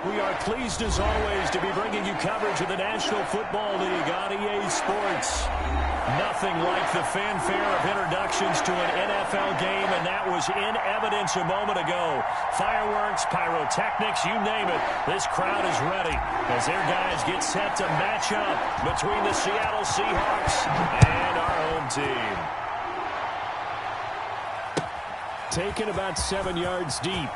We are pleased, as always, to be bringing you coverage of the National Football League on EA Sports. Nothing like the fanfare of introductions to an NFL game, and that was in evidence a moment ago. Fireworks, pyrotechnics, you name it. This crowd is ready as their guys get set to match up between the Seattle Seahawks and our home team. Taken about 7 yards deep.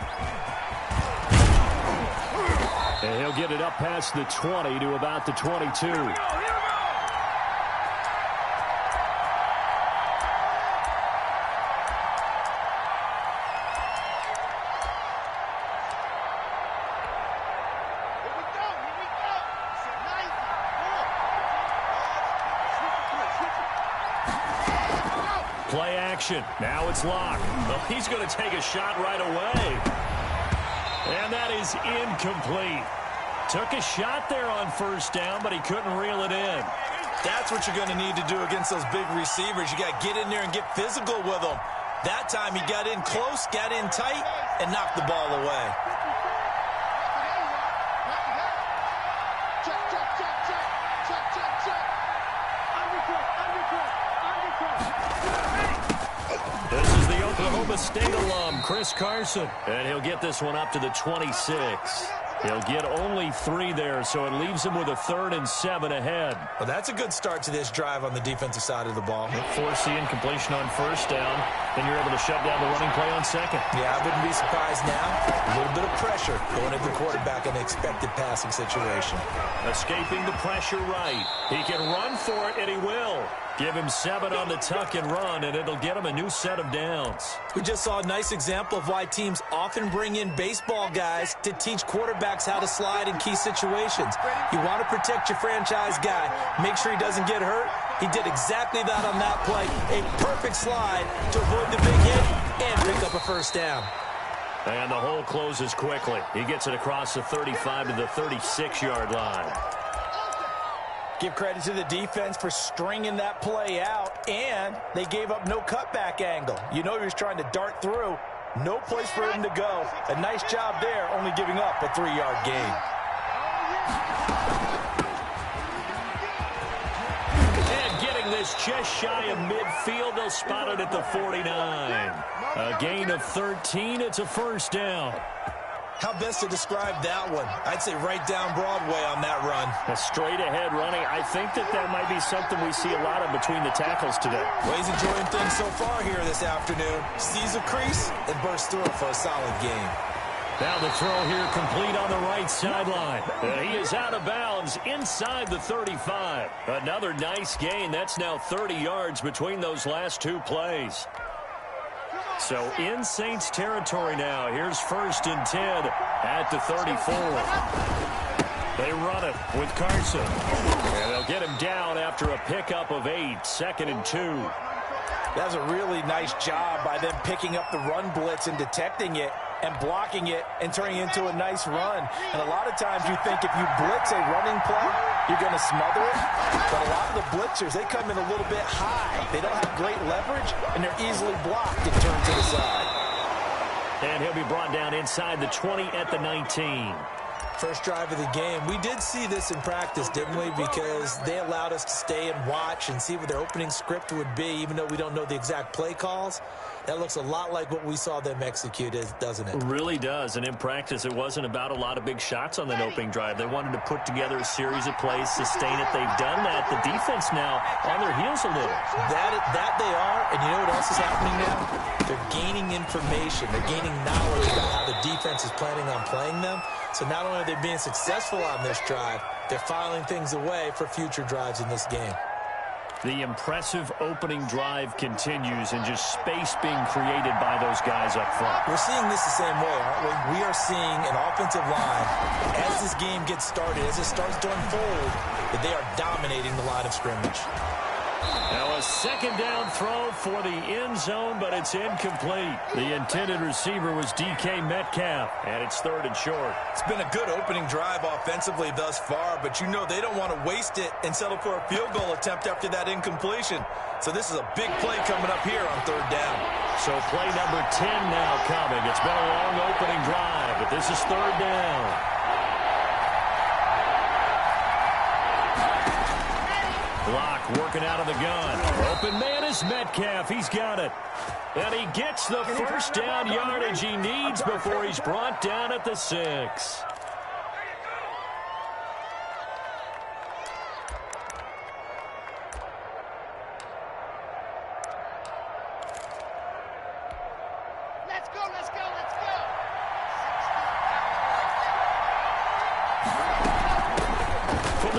And he'll get it up past the 20 to about the 22. Play action. Now it's locked. Well, he's going to take a shot right away. And that is incomplete. Took a shot there on first down, but he couldn't reel it in. That's what you're going to need to do against those big receivers. You got to get in there and get physical with them. That time he got in close, got in tight, and knocked the ball away. This is the Oklahoma State alum, Chris Carson. And he'll get this one up to the 26. He'll get only 3 there, so it leaves him with a 3rd and 7 ahead. Well, that's a good start to this drive on the defensive side of the ball. Force the incompletion on first down, then you're able to shut down the running play on second. Yeah, I wouldn't be surprised now. A little bit of pressure going at the quarterback in an expected passing situation. Escaping the pressure right. He can run for it, and he will. Give him 7 on the tuck and run, and it'll get him a new set of downs. We just saw a nice example of why teams often bring in baseball guys to teach quarterbacks how to slide in key situations. You want to protect your franchise guy. Make sure he doesn't get hurt. He did exactly that on that play. A perfect slide to avoid the big hit and pick up a first down. And the hole closes quickly. He gets it across the 35 to the 36-yard line. Give credit to the defense for stringing that play out, and they gave up no cutback angle. You know he was trying to dart through. No place for him to go. A nice job there, only giving up a 3-yard gain. And getting this just shy of midfield, they'll spot it at the 49. A gain of 13, it's a first down. How best to describe that one? I'd say right down Broadway on that run. A straight-ahead running. I think that might be something we see a lot of between the tackles today. Well, he's enjoying things so far here this afternoon. Sees a crease and bursts through it for a solid gain. Now the throw here complete on the right sideline. He is out of bounds inside the 35. Another nice gain. That's now 30 yards between those last 2 plays. So in Saints territory now. Here's 1st and 10 at the 34. They run it with Carson. And they'll get him down after a pickup of 8. 2nd and 2. That was a really nice job by them picking up the run blitz and detecting it and blocking it and turning it into a nice run. And a lot of times you think if you blitz a running play, you're going to smother it. But a lot of the blitzers, they come in a little bit high. They don't have great leverage, and they're easily blocked and turned to the side. And he'll be brought down inside the 20 at the 19. First drive of the game. We did see this in practice, didn't we? Because they allowed us to stay and watch and see what their opening script would be, even though we don't know the exact play calls. That looks a lot like what we saw them execute, doesn't it? It really does. And in practice, it wasn't about a lot of big shots on that opening drive. They wanted to put together a series of plays, sustain it. They've done that. The defense now on their heels a little. That they are. And you know what else is happening now? They're gaining information. They're gaining knowledge about how the defense is planning on playing them. So not only are they being successful on this drive, they're filing things away for future drives in this game. The impressive opening drive continues and just space being created by those guys up front. We're seeing this the same way, aren't we? We are seeing an offensive line, as this game gets started, as it starts to unfold, that they are dominating the line of scrimmage. Now a 2nd down throw for the end zone, but it's incomplete. The intended receiver was DK Metcalf, and it's 3rd and short. It's been a good opening drive offensively thus far, but you know they don't want to waste it and settle for a field goal attempt after that incompletion. So this is a big play coming up here on 3rd down. So play number 10 now coming. It's been a long opening drive, but this is 3rd down. Block working out of the gun. Open man is Metcalf. He's got it. And he gets the first down yardage he needs before he's brought down at the 6.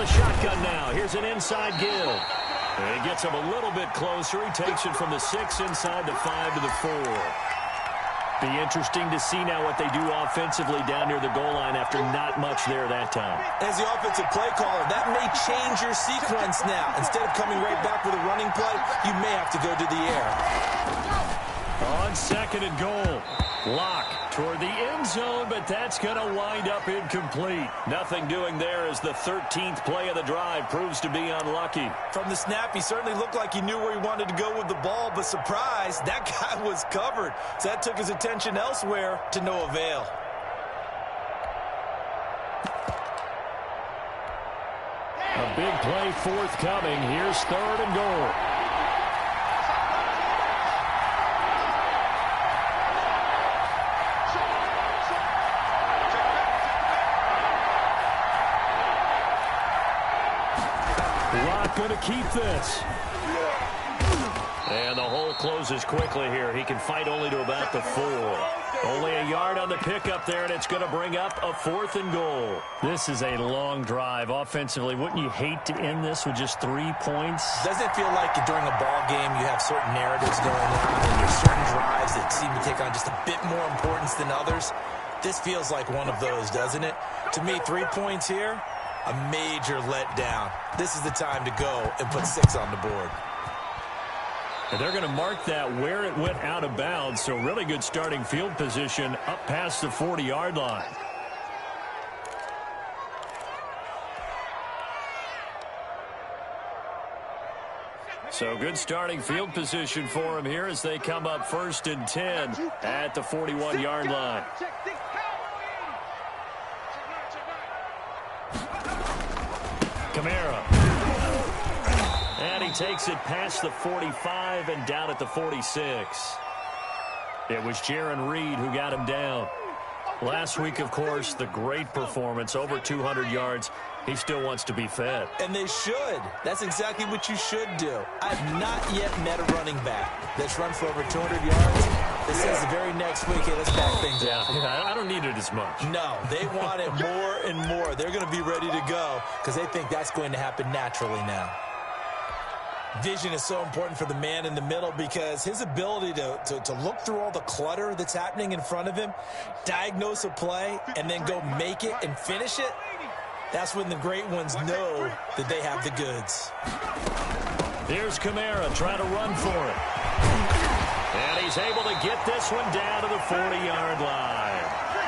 Shotgun now. Here's an inside give. He gets him a little bit closer. He takes it from the 6 inside the 5 to the 4. Be interesting to see now what they do offensively down near the goal line after not much there that time. As the offensive play caller, that may change your sequence now. Instead of coming right back with a running play, you may have to go to the air. On 2nd and goal. Lock toward the end zone, but that's going to wind up incomplete. Nothing doing there as the 13th play of the drive proves to be unlucky. From the snap, he certainly looked like he knew where he wanted to go with the ball, but surprise, that guy was covered. So that took his attention elsewhere to no avail. A big play forthcoming. Here's 3rd and goal. Going to keep this. And the hole closes quickly here. He can fight only to about the 4. Only a yard on the pickup there, and it's going to bring up a 4th and goal. This is a long drive. Offensively, wouldn't you hate to end this with just 3 points? Doesn't it feel like during a ball game you have certain narratives going on and there's certain drives that seem to take on just a bit more importance than others? This feels like one of those, doesn't it? To me, 3 points here, a major letdown. This is the time to go and put 6 on the board. And they're going to mark that where it went out of bounds, so really good starting field position up past the 40-yard line. So good starting field position for him here as they come up 1st and 10 at the 41-yard line. Kamara. And he takes it past the 45 and down at the 46. It was Jaron Reed who got him down. Last week, of course, the great performance, over 200 yards. He still wants to be fed. And they should. That's exactly what you should do. I've not yet met a running back that's run for over 200 yards. This says the very next week, hey, let's back things up. Yeah, I don't need it as much. No, they want it more and more. They're going to be ready to go because they think that's going to happen naturally now. Vision is so important for the man in the middle because his ability to look through all the clutter that's happening in front of him, diagnose a play, and then go make it and finish it, that's when the great ones know that they have the goods. Here's Kamara trying to run for it. And he's able to get this one down to the 40-yard line.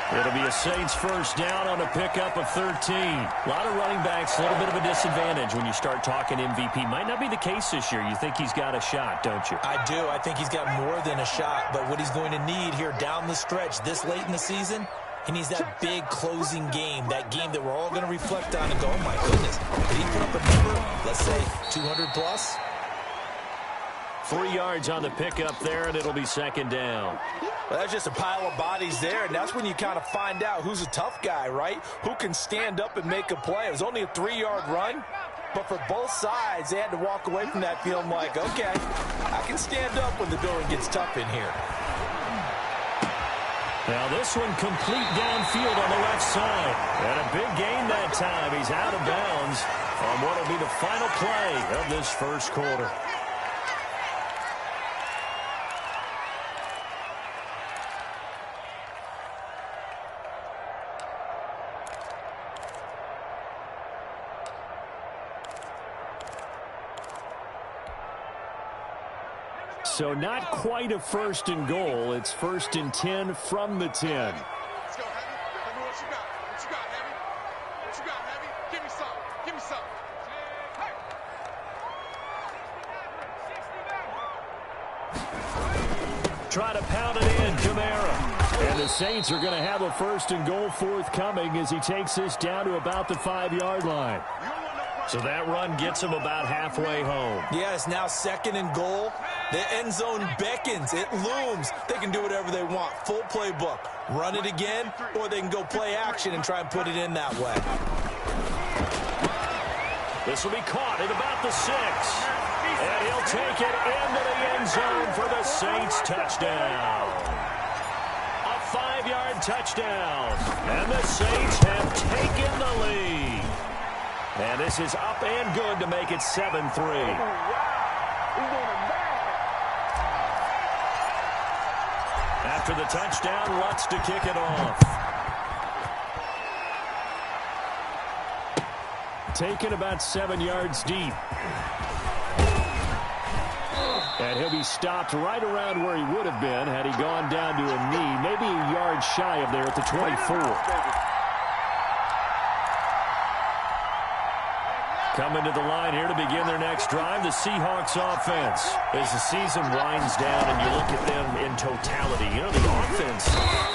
It'll be a Saints first down on a pickup of 13. A lot of running backs, a little bit of a disadvantage when you start talking MVP. Might not be the case this year. You think he's got a shot, don't you? I do. I think he's got more than a shot. But what he's going to need here down the stretch this late in the season, he needs that big closing game, that game that we're all going to reflect on and go, oh, my goodness, did he put up a number, let's say, 200 plus? 3 yards on the pickup there, and it'll be second down. Well, that's just a pile of bodies there, and that's when you kind of find out who's a tough guy, right? Who can stand up and make a play. It was only a 3-yard run, but for both sides, they had to walk away from that feeling like, okay, I can stand up when the going gets tough in here. Now this one complete downfield on the left side. And a big gain that time. He's out of bounds on what will be the final play of this first quarter. So not quite a first and goal. It's 1st and 10 from the 10. Let's go, Heavy. Tell me what you got. What you got, Heavy? What you got, Heavy? Give me some. Give me some. Try to pound it in, Kamara. And the Saints are going to have a 1st and goal forthcoming as he takes this down to about the 5-yard line. You don't want no So that run gets him about halfway home. Yeah, it's now 2nd and goal. The end zone beckons. It looms. They can do whatever they want. Full playbook. Run it again, or they can go play action and try and put it in that way. This will be caught at about the 6. And he'll take it into the end zone for the Saints touchdown. A 5-yard touchdown. And the Saints have taken the lead. And this is up and good to make it 7-3. After the touchdown, Lutz to kick it off. Taken about 7 yards deep. And he'll be stopped right around where he would have been had he gone down to a knee, maybe a yard shy of there at the 24. Coming to the line here to begin their next drive, the Seahawks offense. As the season winds down and you look at them in totality, you know, the offense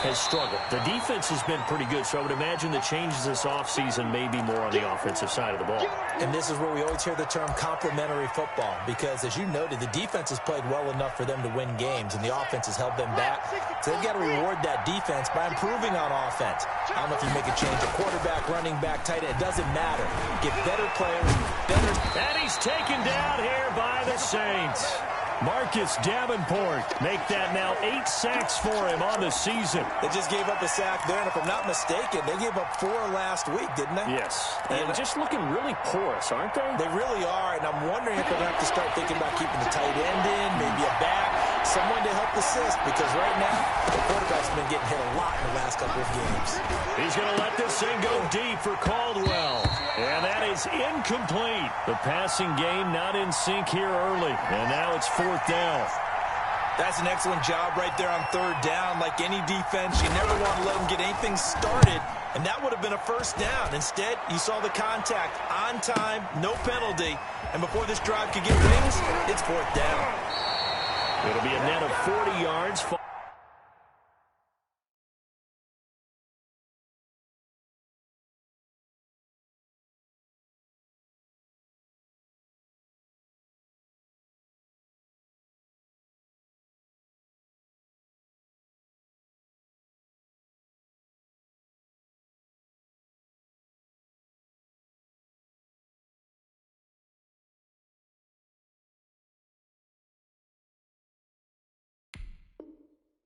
has struggled. The defense has been pretty good, so I would imagine the changes this offseason may be more on the offensive side of the ball. And this is where we always hear the term complementary football, because as you noted, the defense has played well enough for them to win games, and the offense has held them back. So they've got to reward that defense by improving on offense. I don't know if you make a change at quarterback, running back, tight end. It doesn't matter. Get better players. And he's taken down here by the Saints. Marcus Davenport make that now 8 sacks for him on the season. They just gave up a sack there, and if I'm not mistaken, they gave up 4 last week, didn't they? Yes. And just looking really porous, aren't they? They really are, and I'm wondering if they're going to have to start thinking about keeping the tight end in, maybe a back, someone to help assist, because right now, the quarterback's been getting hit a lot in the last couple of games. He's going to let this thing go deep for Caldwell. And that is incomplete. The passing game not in sync here early. And now it's 4th down. That's an excellent job right there on 3rd down. Like any defense, you never want to let them get anything started. And that would have been a 1st down. Instead, you saw the contact on time, no penalty. And before this drive could get wings, it's 4th down. It'll be a net of 40 yards.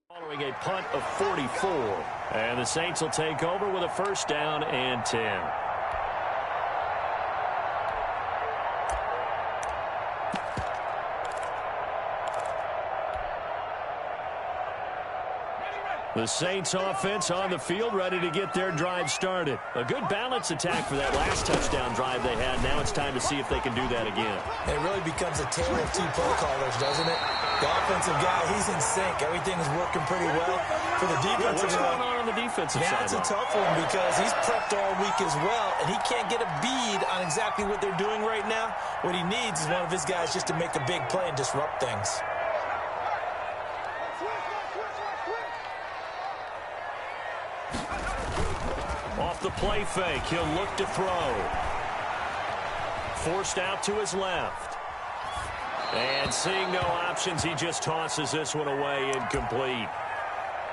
Following a punt of 44. And the Saints will take over with a 1st down and 10. The Saints offense on the field, ready to get their drive started. A good balance attack for that last touchdown drive they had. Now it's time to see if they can do that again. It really becomes a tale of 2 play callers, doesn't it? The offensive guy, he's in sync. Everything's working pretty well. For the defensive What's going on the defensive side? That's a tough one because he's prepped all week as well, and he can't get a bead on exactly what they're doing right now. What he needs is one of his guys just to make a big play and disrupt things. Off the play fake, he'll look to throw. Forced out to his left. And seeing no options, he just tosses this one away, incomplete.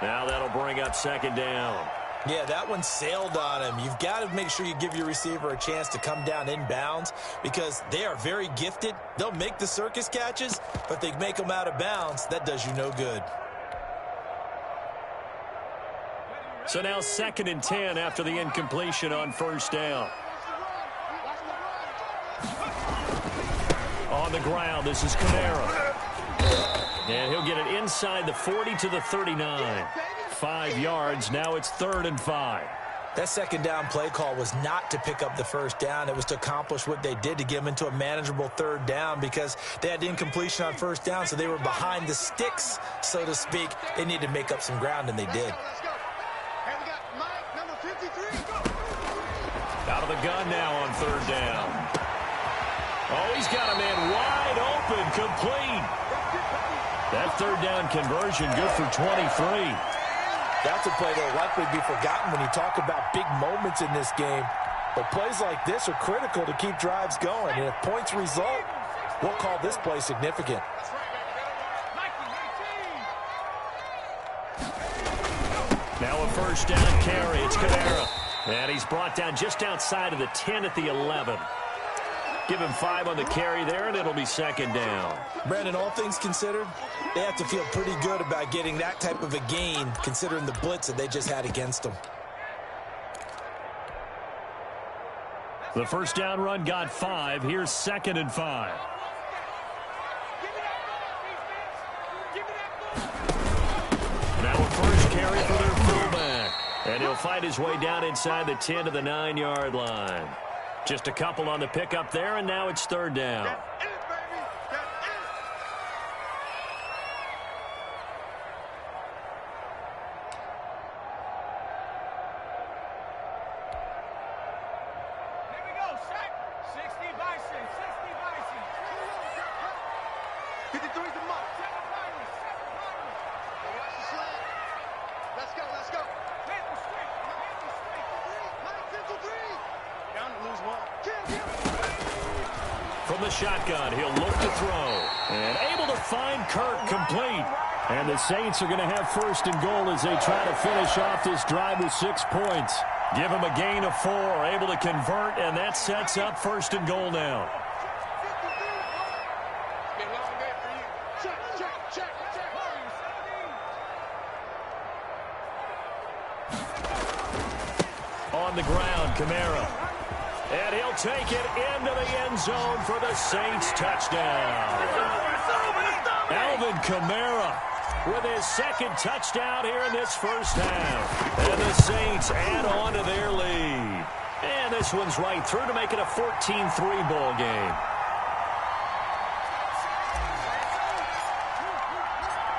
Now that'll bring up 2nd down. Yeah, that one sailed on him. You've got to make sure you give your receiver a chance to come down inbounds because they are very gifted. They'll make the circus catches, but they make them out of bounds. That does you no good. So now 2nd and 10 after the incompletion on 1st down. On the ground, this is Kamara. And he'll get it inside the 40 to the 39. 5 yards, now it's 3rd and 5. That 2nd down play call was not to pick up the 1st down. It was to accomplish what they did to get them into a manageable 3rd down because they had incompletion on 1st down, so they were behind the sticks, so to speak. They needed to make up some ground, and they did. Out of the gun now on 3rd down. Oh, he's got a man wide open, complete. That 3rd down conversion good for 23. That's a play that will likely be forgotten when you talk about big moments in this game. But plays like this are critical to keep drives going. And if points result, we'll call this play significant. Now a first down carry. It's Kamara. And he's brought down just outside of the 10 at the 11. Give him 5 on the carry there, and it'll be second down. Brandon, all things considered, they have to feel pretty good about getting that type of a gain, considering the blitz that they just had against them. The first down run got 5. Here's 2nd and 5. Now a first carry for their fullback. And he'll fight his way down inside the 10 to the 9-yard line. Just a couple on the pickup there, and now it's 3rd down. From the shotgun, he'll look to throw. And able to find Kirk complete. And the Saints are going to have 1st and goal as they try to finish off this drive with 6 points. Give him a gain of 4, able to convert, and that sets up 1st and goal now. On the ground, Kamara. And he'll take it into the end zone for the Saints touchdown. Alvin Kamara with his 2nd touchdown here in this first half. And the Saints add on to their lead. And this one's right through to make it a 14-3 ball game.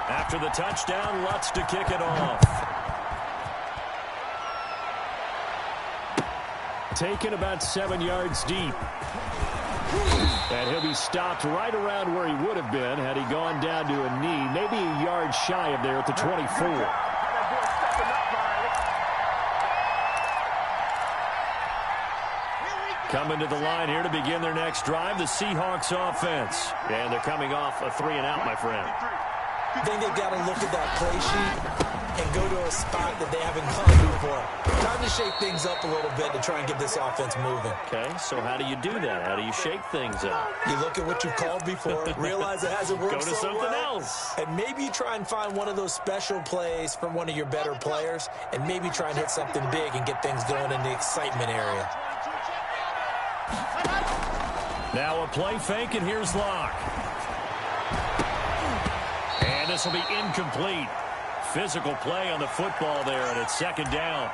After the touchdown, Lutz to kick it off. Taken about 7 yards deep. And he'll be stopped right around where he would have been had he gone down to a knee, maybe a yard shy of there at the 24. Coming to the line here to begin their next drive, the Seahawks offense. And they're coming off a 3-and-out, my friend. I think they've got to look at that play sheet and go to a spot that they haven't gone before. Time to shake things up a little bit to try and get this offense moving. Okay, so how do you do that? How do you shake things up? You look at what you've called before, realize it hasn't worked Go to so something well, else. and maybe you try and find one of those special plays from one of your better players, and maybe try and hit something big and get things going in the excitement area. Now a play fake, and here's Locke. And this will be incomplete. Physical play on the football there, and it's 2nd down.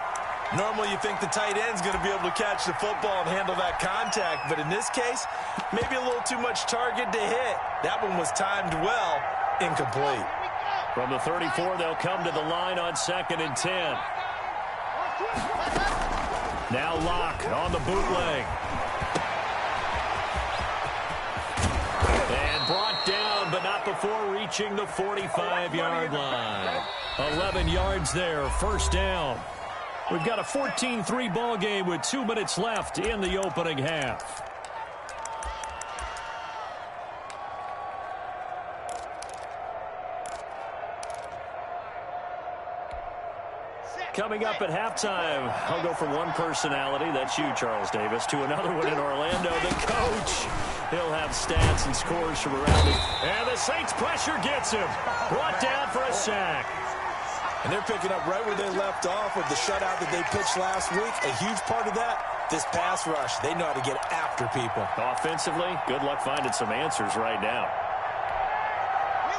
Normally you think the tight end's going to be able to catch the football and handle that contact, but in this case, maybe a little too much target to hit. That one was timed well, incomplete. From the 34, they'll come to the line on 2nd and 10. Now Locke on the bootleg. And brought down, but not before reaching the 45-yard line. 11 yards there, 1st down. We've got a 14-3 ball game with 2 minutes left in the opening half. Coming up at halftime, I'll go from one personality, that's you, Charles Davis, to another one in Orlando, the coach. He'll have stats and scores from around it. And the Saints pressure gets him. Brought down for a sack. And they're picking up right where they left off with the shutout that they pitched last week. A huge part of that, this pass rush. They know how to get after people. Offensively, good luck finding some answers right now.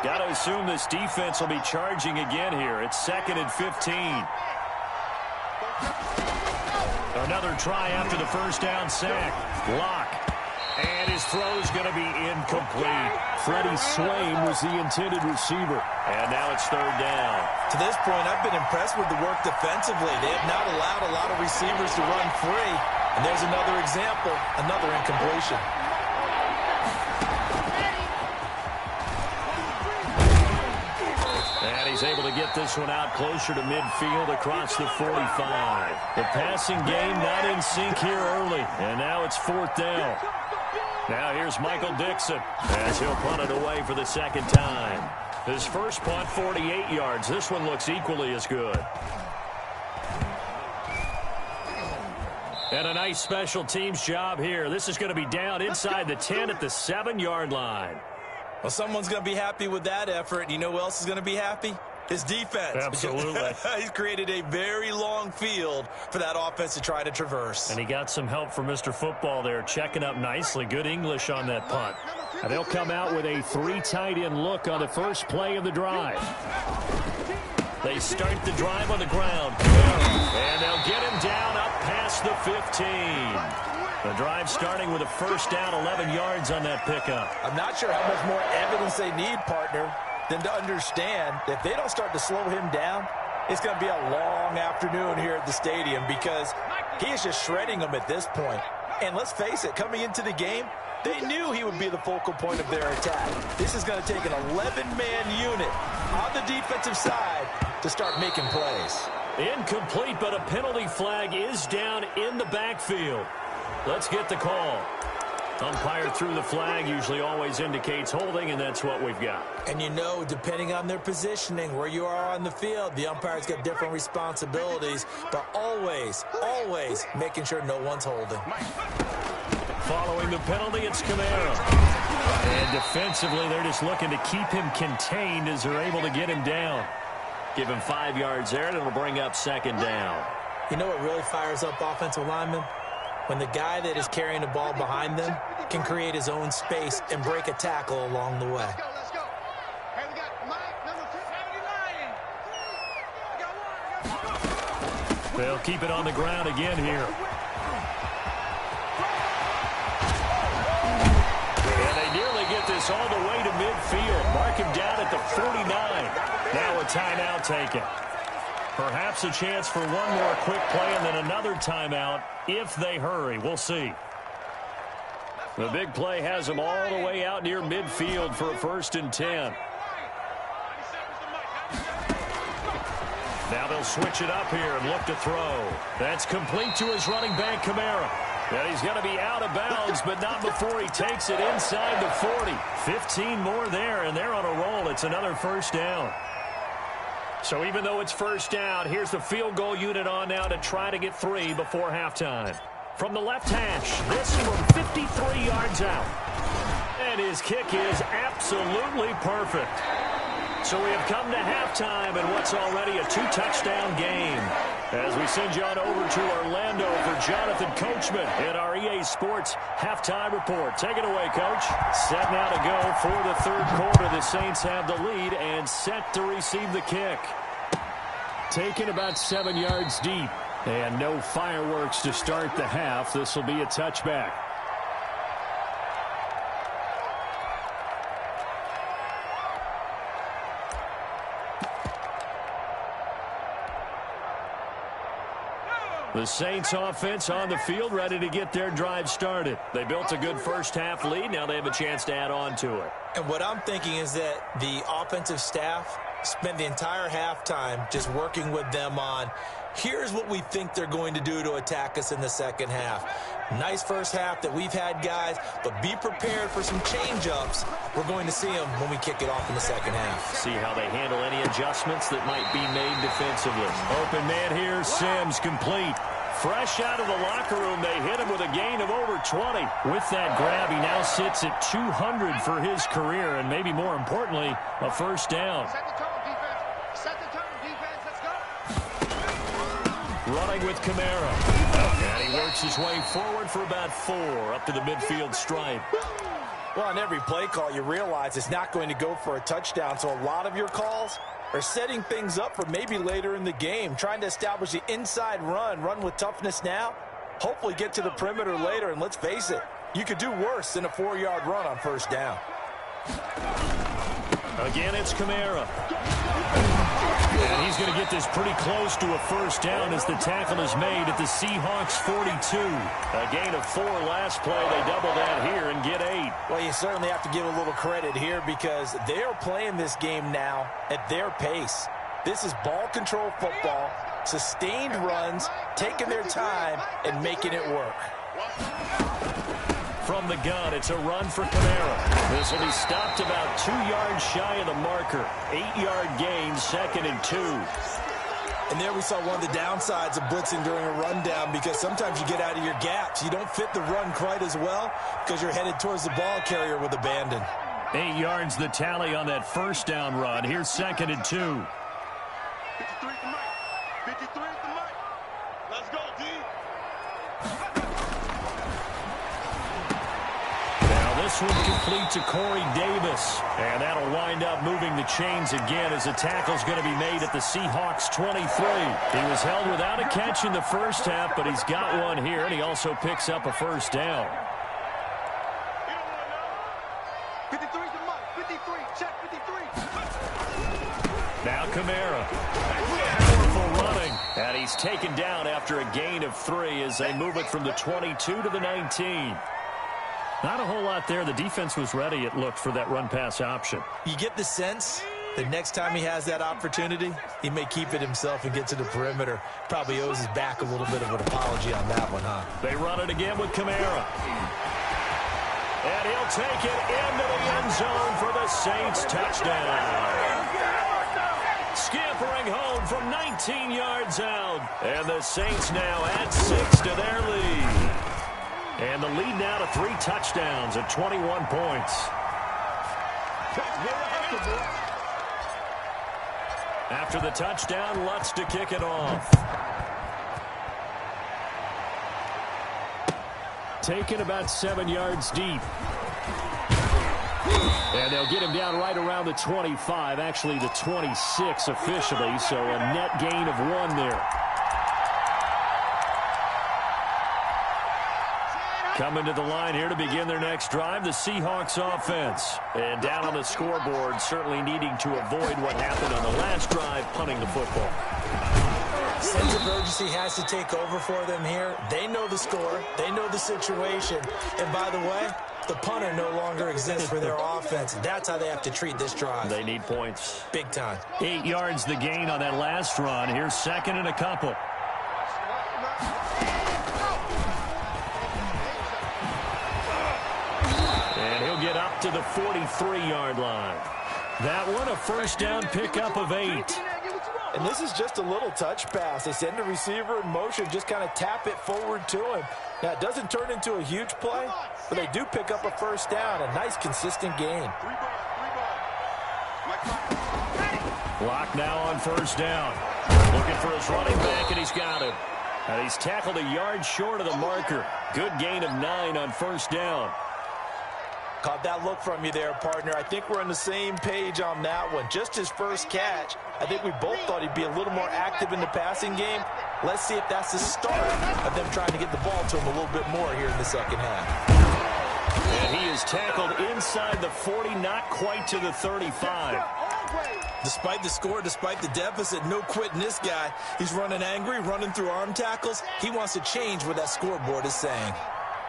Got to assume this defense will be charging again here. It's 2nd and 15. Another try after the first down sack. Locke. And his throw's going to be incomplete. Freddie Swain was the intended receiver. And now it's 3rd down. To this point, I've been impressed with the work defensively. They have not allowed a lot of receivers to run free. And there's another example, another incompletion. And he's He's able to get this one out closer to midfield across the 45. The passing game not in sync here early, and now it's 4th down. Now here's Michael Dixon as he'll punt it away for the second time. His first punt, 48 yards. This one looks equally as good. And a nice special teams job here. This is going to be down inside the 10 at the 7-yard line. Well, someone's going to be happy with that effort. You know who else is going to be happy? His defense. Absolutely. He's created a very long field for that offense to try to traverse. And he got some help from Mr. Football there, checking up nicely. Good English on that punt. And they'll come out with a 3 tight end look on the first play of the drive. They start the drive on the ground. And they'll get him down up past the 15. The drive starting with a first down, 11 yards on that pickup. I'm not sure how much more evidence they need, partner, than to understand that if they don't start to slow him down, it's going to be a long afternoon here at the stadium because he is just shredding them at this point. And let's face it, coming into the game, they knew he would be the focal point of their attack. This is going to take an 11-man unit on the defensive side to start making plays. Incomplete, but a penalty flag is down in the backfield. Let's get the call. Umpire threw the flag, usually always indicates holding, and that's what we've got. And you know, depending on their positioning, where you are on the field, the umpire's got different responsibilities, but always, always making sure no one's holding. Following the penalty, it's Kamara. And defensively, they're just looking to keep him contained as they're able to get him down. Give him 5 yards there, and it'll bring up second down. You know what really fires up offensive linemen? When the guy that is carrying the ball behind them can create his own space and break a tackle along the way. Let's go. Hey, we got Mike, number 279. They'll keep it on the ground again here. And they nearly get this all the way to midfield. Mark him down at the 49. Now a timeout taken. Perhaps a chance for one more quick play and then another timeout if they hurry. We'll see. The big play has them all the way out near midfield for a 1st and 10. Now they'll switch it up here and look to throw. That's complete to his running back, Kamara. And he's going to be out of bounds, but not before he takes it inside the 40. 15 more there, and they're on a roll. It's another first down. So even though it's first down, here's the field goal unit on now to try to get 3 before halftime. From the left hash, this from 53 yards out. And his kick is absolutely perfect. So we have come to halftime in what's already a 2-touchdown game. As we send you on over to Orlando for Jonathan Coachman in our EA Sports Halftime Report. Take it away, Coach. Set now to go for the 3rd quarter. The Saints have the lead and set to receive the kick. Taken about 7 yards deep. And no fireworks to start the half. This will be a touchback. The Saints offense on the field ready to get their drive started. They built a good first half lead. Now they have a chance to add on to it. And what I'm thinking is that the offensive staff spent the entire halftime just working with them on here's what we think they're going to do to attack us in the second half. Nice first half that we've had, guys, but be prepared for some change-ups. We're going to see them when we kick it off in the second half. See how they handle any adjustments that might be made defensively. Open man here, Sims complete. Fresh out of the locker room, they hit him with a gain of over 20. With that grab, he now sits at 200 for his career, and maybe more importantly, a first down. Set the tone, defense. Set the tone, defense. Let's go. Running with Kamara. And he works his way forward for about 4 up to the midfield stripe. Well, on every play call, you realize it's not going to go for a touchdown, so a lot of your calls are setting things up for maybe later in the game, trying to establish the inside run with toughness now, hopefully get to the perimeter later, and let's face it, you could do worse than a 4-yard run on first down. Again, it's Kamara. And he's going to get this pretty close to a first down as the tackle is made at the Seahawks 42. A gain of 4 last play. They double that here and get 8. Well, you certainly have to give a little credit here because they are playing this game now at their pace. This is ball control football, sustained runs, taking their time, and making it work. From the gun, it's a run for Kamara. This will be stopped about 2 yards shy of the marker. 8-yard gain, 2nd and 2. And there we saw one of the downsides of blitzing during a rundown because sometimes you get out of your gaps. You don't fit the run quite as well because you're headed towards the ball carrier with abandon. 8 yards the tally on that first down run. Here's 2nd and 2. 53 to Mike. 53 to Mike. Let's go, D. This one complete to Corey Davis. And that'll wind up moving the chains again as the tackle's going to be made at the Seahawks 23. He was held without a catch in the first half, but he's got one here, and he also picks up a first down. 53 to Mike. 53. Check 53. Now Kamara. Powerful running. And he's taken down after a gain of 3 as they move it from the 22 to the 19. Not a whole lot there. The defense was ready, it looked, for that run-pass option. You get the sense that next time he has that opportunity, he may keep it himself and get to the perimeter. Probably owes his back a little bit of an apology on that one, huh? They run it again with Kamara. And he'll take it into the end zone for the Saints touchdown. Scampering home from 19 yards out. And the Saints now add 6 to their lead. And the lead now to 3 touchdowns at 21 points. After the touchdown, Lutz to kick it off. Taken about 7 yards deep. And they'll get him down right around the 25, actually the 26 officially, so a net gain of 1 there. Coming to the line here to begin their next drive, the Seahawks offense. And down on the scoreboard, certainly needing to avoid what happened on the last drive, punting the football. Sense of urgency has to take over for them here. They know the score. They know the situation. And by the way, the punter no longer exists for their offense. That's how they have to treat this drive. They need points. Big time. 8 yards the gain on that last run. Here's 2nd and a couple. Get up to the 43-yard line. That one a first down pickup of 8. And this is just a little touch pass. They send the receiver in motion, just kind of tap it forward to him. Now, it doesn't turn into a huge play, but they do pick up a first down. A nice, consistent gain. Lock now on first down. Looking for his running back, and he's got him. And he's tackled a yard short of the marker. Good gain of 9 on first down. Caught that look from you there, partner. I think we're on the same page on that one. Just his first catch. I think we both thought he'd be a little more active in the passing game. Let's see if that's the start of them trying to get the ball to him a little bit more here in the second half. And he is tackled inside the 40, not quite to the 35. Despite the score, despite the deficit, no quitting this guy. He's running angry, running through arm tackles. He wants to change what that scoreboard is saying.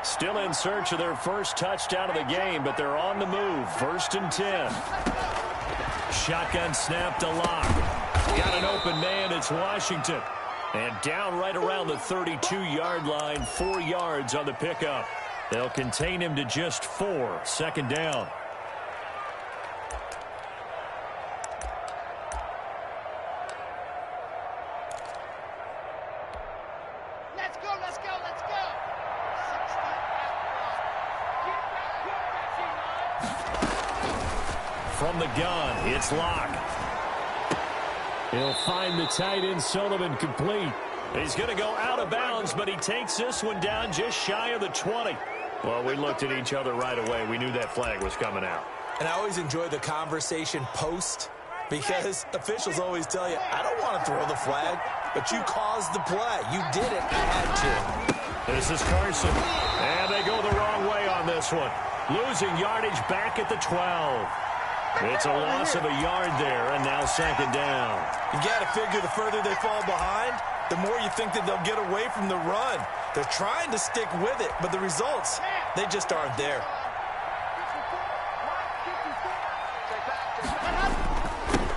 Still in search of their first touchdown of the game, but they're on the move. 1st and 10. Shotgun snap to Lock. Got an open man. It's Washington. And down right around the 32-yard line. 4 yards on the pickup. They'll contain him to just 4. 2nd down. Let's go, let's go, let's go. From the gun, it's Lock. He'll find the tight end, Sullivan, complete. He's going to go out of bounds, but he takes this one down just shy of the 20. Well, we looked at each other right away. We knew that flag was coming out. And I always enjoy the conversation post because officials always tell you, I don't want to throw the flag, but you caused the play. You did it. You had to. This is Carson. And they go the wrong way on this one. Losing yardage back at the 12. It's a loss of a yard there, and now second down. You got to figure the further they fall behind, the more you think that they'll get away from the run. They're trying to stick with it, but the results, they just aren't there.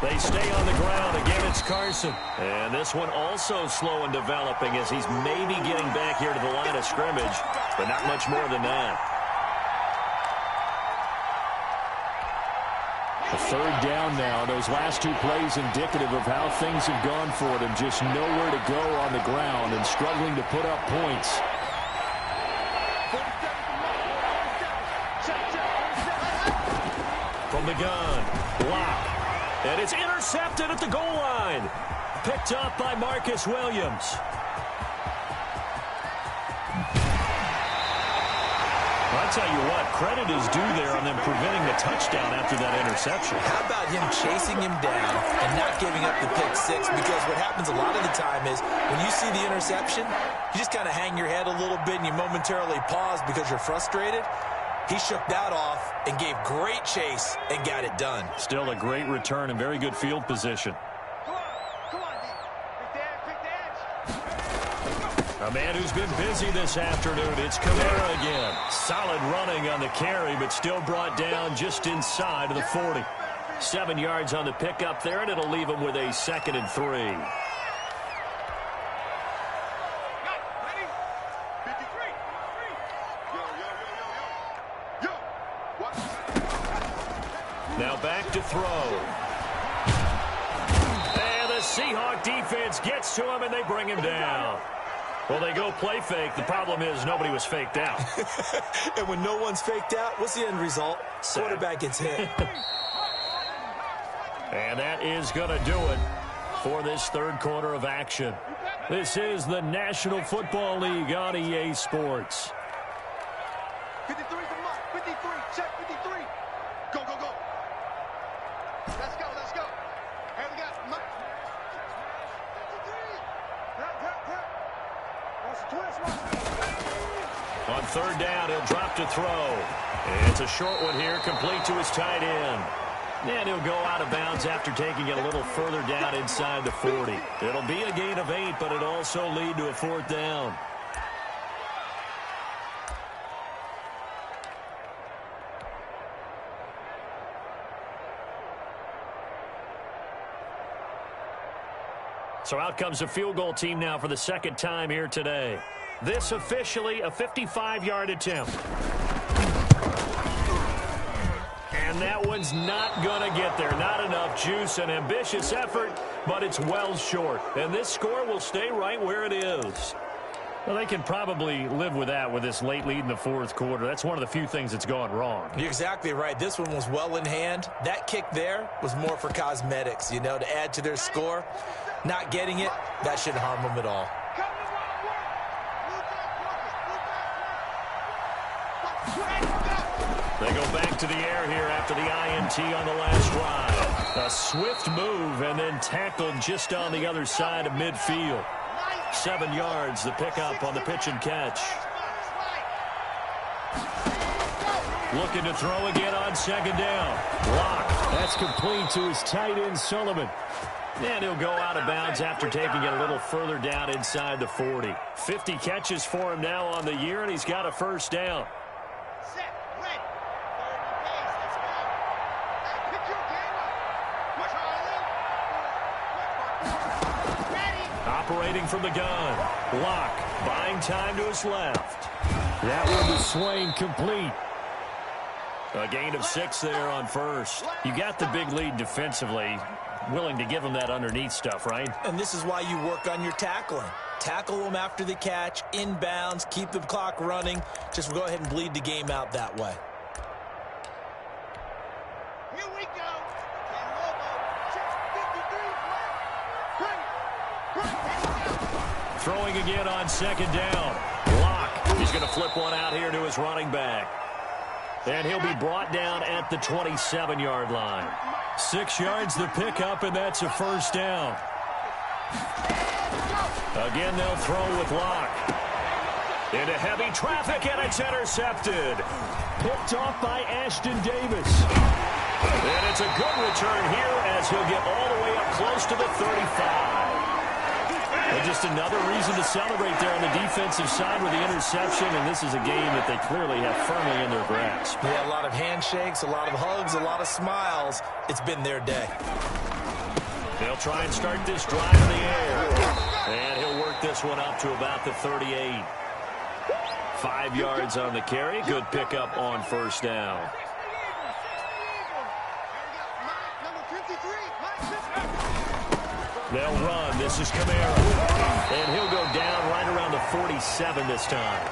They stay on the ground. Again, it's Carson. And this one also slow in developing as he's maybe getting back here to the line of scrimmage, but not much more than that. A third down now. Those last two plays indicative of how things have gone for them. Just nowhere to go on the ground and struggling to put up points. From the gun, block. And it's intercepted at the goal line. Picked up by Marcus Williams. I'll tell you what, credit is due there on them preventing the touchdown after that interception. How about him chasing him down and not giving up the pick six? Because what happens a lot of the time is when you see the interception, you just kind of hang your head a little bit and you momentarily pause because you're frustrated. He shook that off and gave great chase and got it done. Still a great return and very good field position. A man who's been busy this afternoon, it's Kamara again. Solid running on the carry, but still brought down just inside of the 40. 7 yards on the pickup there, and it'll leave him with a 2nd and 3. Now back to throw. And the Seahawks defense gets to him, and they bring him down. Well, they go play fake. The problem is nobody was faked out. And when no one's faked out, what's the end result? Quarterback gets hit. And that is going to do it for this third quarter of action. This is the National Football League on EA Sports. 53's the mark. 53. Check 53. Go, go, go. Let's go, let's go. Here we go. 53. On third down, he'll drop to throw. And it's a short one here, complete to his tight end. And he'll go out of bounds after taking it a little further down inside the 40. It'll be a gain of 8, but it'll also lead to a 4th down. So out comes a field goal team now for the 2nd time here today. This officially a 55-yard attempt. And that one's not going to get there. Not enough juice, an ambitious effort, but it's well short. And this score will stay right where it is. Well, they can probably live with that with this late lead in the 4th quarter. That's one of the few things that's gone wrong. You're exactly right. This one was well in hand. That kick there was more for cosmetics, you know, to add to their score. Not getting it, that shouldn't harm them at all. They go back to the air here after the INT on the last drive. A swift move and then tackled just on the other side of midfield. 7 yards, the pickup on the pitch and catch. Looking to throw again on 2nd down. Block. That's complete to his tight end, Sullivan. And he'll go out of bounds after taking it a little further down inside the 40. 50 catches for him now on the year, and he's got a 1st down. Operating from the gun. Block. Buying time to his left. That one was Swain complete. A gain of 6 there on 1st. You got the big lead defensively. Willing to give him that underneath stuff, right? And this is why you work on your tackling. Tackle them after the catch, inbounds, keep the clock running. Just go ahead and bleed the game out that way. Here we go. Throwing again on 2nd down. Block. He's going to flip one out here to his running back. And he'll be brought down at the 27-yard line. 6 yards the pickup, and that's a 1st down. Again, they'll throw with Locke. Into heavy traffic, and it's intercepted. Picked off by Ashton Davis. And it's a good return here as he'll get all the way up close to the 35. And just another reason to celebrate there on the defensive side with the interception, and this is a game that they clearly have firmly in their grasp. Yeah, a lot of handshakes, a lot of hugs, a lot of smiles. It's been their day. They'll try and start this drive in the air. And he'll work this one up to about the 38. 5 yards on the carry. Good pickup on first down. They'll run. This is Kamara. And he'll go down right around the 47 this time.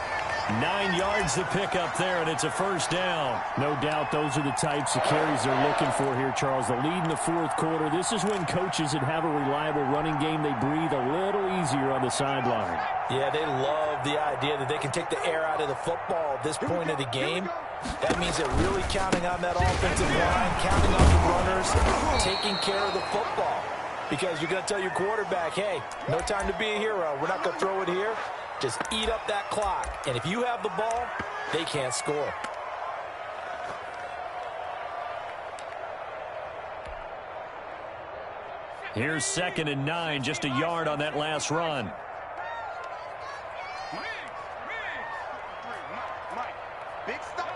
9 yards to pick up there, and it's a first down. No doubt those are the types of carries they're looking for here, Charles. The lead in the fourth quarter. This is when coaches that have a reliable running game, they breathe a little easier on the sideline. Yeah, they love the idea that they can take the air out of the football at this point of the game. That means they're really counting on that offensive line, counting on the runners, taking care of the football. Because you're going to tell your quarterback, hey, no time to be a hero. We're not going to throw it here. Just eat up that clock. And if you have the ball, they can't score. Here's 2nd and 9, just a yard on that last run. Big stop.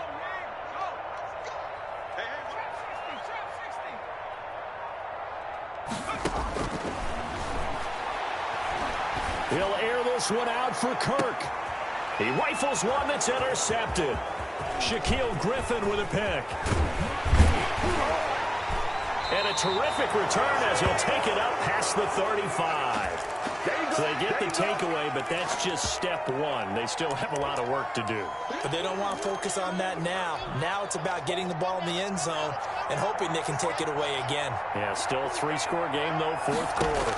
He'll air this one out for Kirk. He rifles one that's intercepted. Shaquille Griffin with a pick. And a terrific return as he'll take it up past the 35. So they get the takeaway, but that's just step one. They still have a lot of work to do. But they don't want to focus on that now. Now it's about getting the ball in the end zone and hoping they can take it away again. Yeah, still a 3-score game, though, fourth quarter.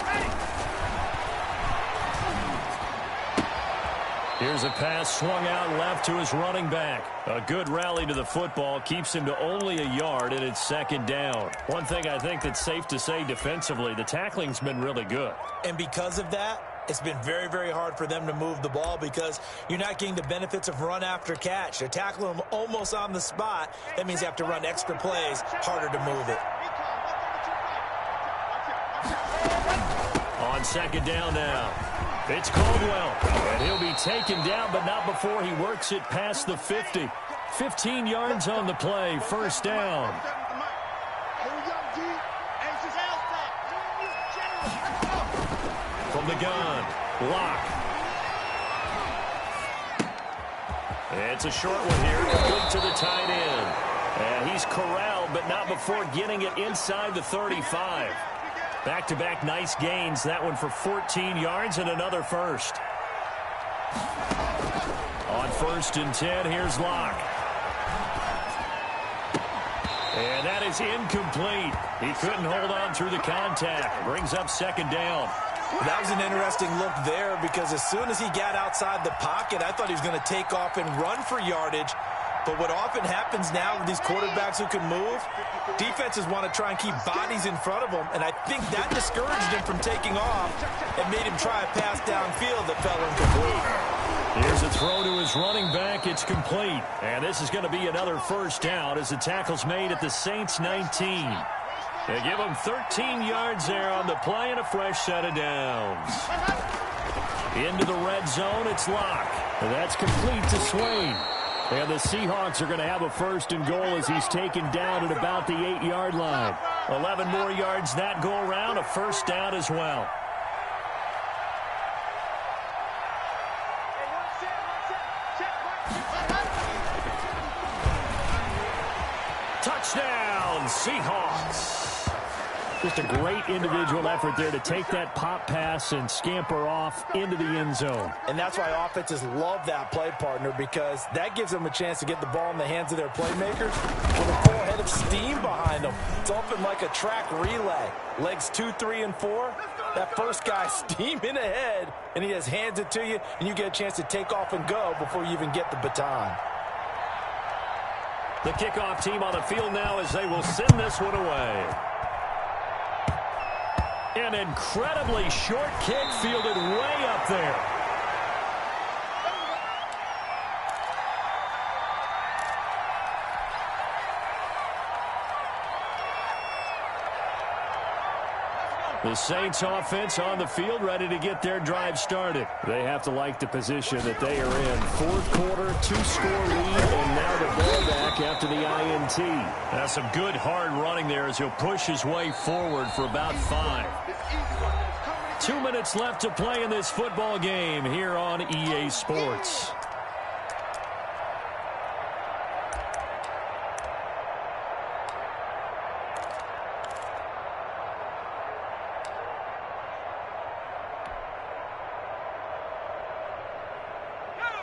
Here's a pass swung out left to his running back. A good rally to the football keeps him to only a yard, and it's 2nd down. One thing I think that's safe to say defensively, the tackling's been really good. And because of that, it's been very, very hard for them to move the ball because you're not getting the benefits of run after catch. They're tackling them almost on the spot. That means they have to run extra plays, harder to move it. On 2nd down now. It's Caldwell, and he'll be taken down, but not before he works it past the 50. 15 yards on the play, first down. From the gun, Locke. It's a short one here, complete to the tight end. And he's corralled, but not before getting it inside the 35. Back-to-back nice gains. That one for 14 yards and another first. On 1st and 10, here's Locke. And that is incomplete. He couldn't hold on through the contact. Brings up 2nd down. That was an interesting look there because as soon as he got outside the pocket, I thought he was going to take off and run for yardage. But what often happens now with these quarterbacks who can move, defenses want to try and keep bodies in front of them, and I think that discouraged him from taking off and made him try a pass downfield that fell incomplete. Here's a throw to his running back. It's complete. And this is going to be another first down as the tackle's made at the Saints 19. They give him 13 yards there on the play and a fresh set of downs. Into the red zone, it's Locke. And that's complete to Swain. And the Seahawks are going to have a 1st and goal as he's taken down at about the 8-yard line. 11 more yards that go around, a first down as well. Touchdown, Seahawks. Just a great individual effort there to take that pop pass and scamper off into the end zone. And that's why offenses love that play, partner, because that gives them a chance to get the ball in the hands of their playmakers with a full head of steam behind them. It's often like a track relay. Legs 2, 3, and 4. That first guy steaming ahead, and he just hands it to you, and you get a chance to take off and go before you even get the baton. The kickoff team on the field now as they will send this one away. An incredibly short kick fielded way up there. The Saints offense on the field, ready to get their drive started. They have to like the position that they are in. Fourth quarter, 2-score lead, and now the ball back after the INT. That's some good hard running there as he'll push his way forward for about 5. 2 minutes left to play in this football game here on EA Sports.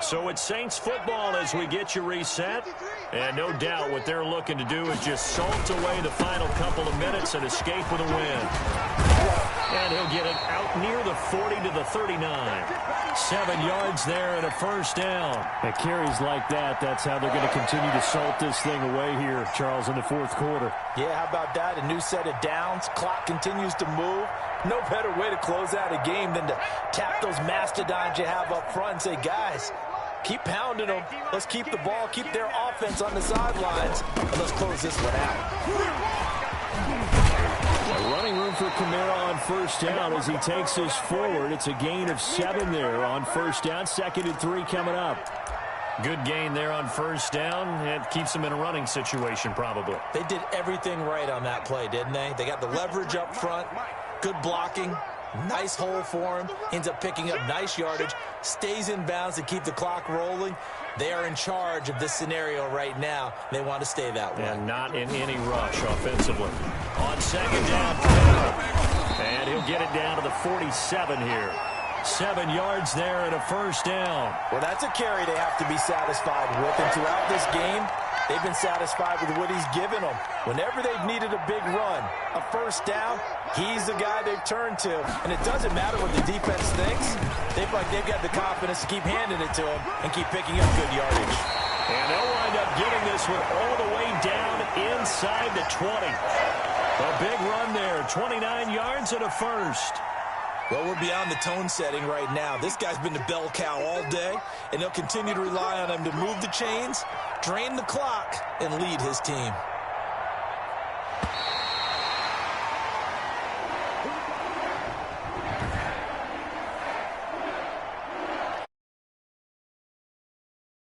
So it's Saints football as we get you reset. And no doubt what they're looking to do is just salt away the final couple of minutes and escape with a win. And he'll get it out near the 40 to the 39. 7 yards there and a first down. At carries like that, that's how they're going to continue to salt this thing away here, Charles, in the fourth quarter. Yeah, how about that? A new set of downs. Clock continues to move. No better way to close out a game than to tap those mastodons you have up front and say, guys, keep pounding them. Let's keep the ball, keep their offense on the sidelines, and let's close this one out. Running room for Kamara on first down as he takes this forward. It's a gain of 7 there on first down. 2nd and 3 coming up. Good gain there on first down. It keeps them in a running situation probably. They did everything right on that play, didn't they? They got the leverage up front, good blocking, nice hole for him, ends up picking up nice yardage, stays in bounds to keep the clock rolling. They are in charge of this scenario right now. They want to stay that way. And not in any rush offensively. On second down, and he'll get it down to the 47 here. 7 yards there and a first down. Well, that's a carry they have to be satisfied with, and throughout this game, they've been satisfied with what he's given them. Whenever they've needed a big run, a first down, he's the guy they've turned to. And it doesn't matter what the defense thinks. They've got the confidence to keep handing it to him and keep picking up good yardage. And they'll wind up getting this one all the way down inside the 20. A big run there, 29 yards and a first. Well, we're beyond the tone setting right now. This guy's been the bell cow all day, and they'll continue to rely on him to move the chains, drain the clock, and lead his team.